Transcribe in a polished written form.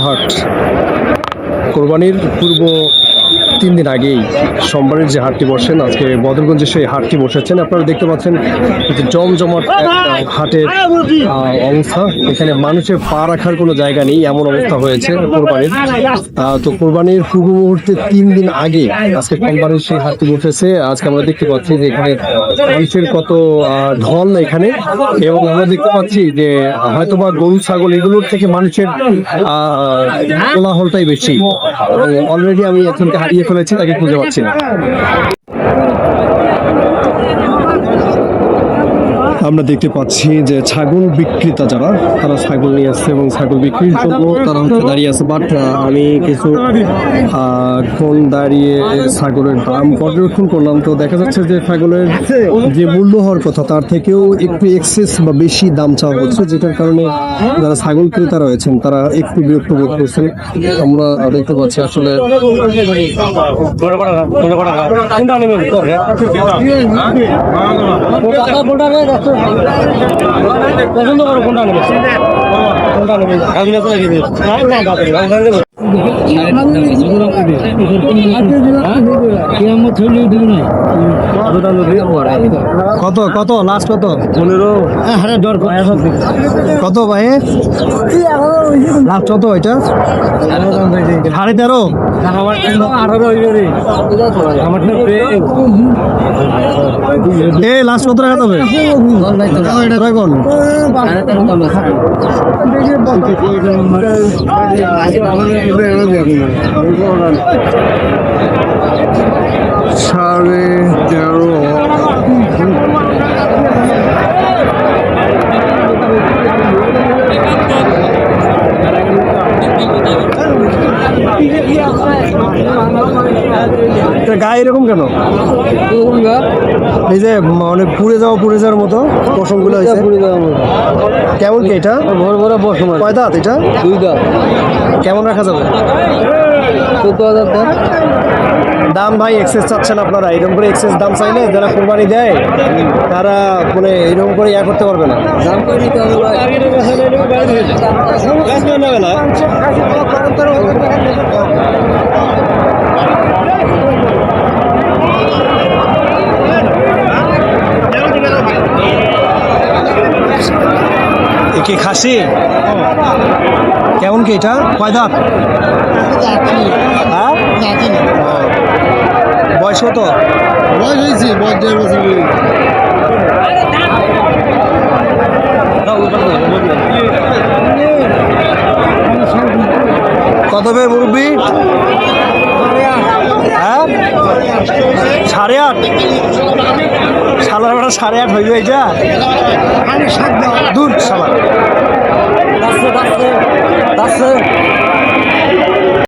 হাট কোরবানির পূর্ব 3 দিন আগেই সোমবারের যে হাটটি বসেন, আজকে বদরগঞ্জে সেই হাটটি বসেছেন। আপনারা দেখতে পাচ্ছেন জমজমাট হাটের অবস্থা। এখানে মানুষের পা রাখার কোনো জায়গা নেই, এমন অবস্থা হয়েছে কোরবানির। তো কোরবানির পূর্ব মুহূর্তে 3 দিন আগে আজকে সোমবারের সেই হাটটি বসেছে। আজকে আমরা দেখতে পাচ্ছি যে এখানে মানুষের কত ঢল এখানে, এবং আমরা দেখতে পাচ্ছি যে হয়তোবা গরু ছাগল এগুলোর থেকে মানুষের কোলাহলটাই বেশি। অলরেডি আমি একজনকে হারিয়ে ফেলেছি, তাকে খুঁজে পাচ্ছি না। আমরা দেখতে পাচ্ছি যে ছাগল বিক্রেতা যারা, তারা ছাগল নিয়ে আসছে এবং ছাগল বিক্রির জন্য তারা দাঁড়িয়ে আছে। বাট আমি কিছুক্ষণ দাঁড়িয়ে ছাগলের দাম পর্যবেক্ষণ করলাম, তো দেখা যাচ্ছে যে ছাগলের যে মূল্য হওয়ার কথা তার থেকেও একটু এক্সেস বা বেশি দাম চাওয়া হচ্ছে, যেটার কারণে যারা ছাগল ক্রেতা রয়েছেন তারা একটু বিরক্ত বোধ করছেন। আমরা দেখতে পাচ্ছি আসলে পছন্দ করো কোনটা নেবে, কোনটা নেবে? কত কত লাস্ট কত? 15। কত ভাই লাস্ট কত? এটা 13.5। এ লাস্ট কত টাকা তবে? এখন সাড়ে 13। গায়ে এরকম কেন? এই যে মানে পুড়ে যাওয়ার মতো পশম গুলো হয়েছে। কেমন কি এটা? কয় দাঁত এটা? 2 দাঁত। কেমন রাখা যাবে? 14,000 দাম ভাই এক্সেস চাচ্ছেন আপনারা। এরকম করে এক্সেস দাম চাইলে যারা কোরবানি দেয় তারা মানে এরকম করে করতে পারবে না। দাম করে নিতে হবে ভাই। কি খাসি? কেমন কি এটা? কয় দাঁত? হ্যাঁ, বয়স কত? বয়স হয়েছে, বয়স 1.5 বছর। কত বে মুরব্বি? হ্যাঁ, 8.5। সালার বেলা 8.5 হইবে এটা? দূর সালা।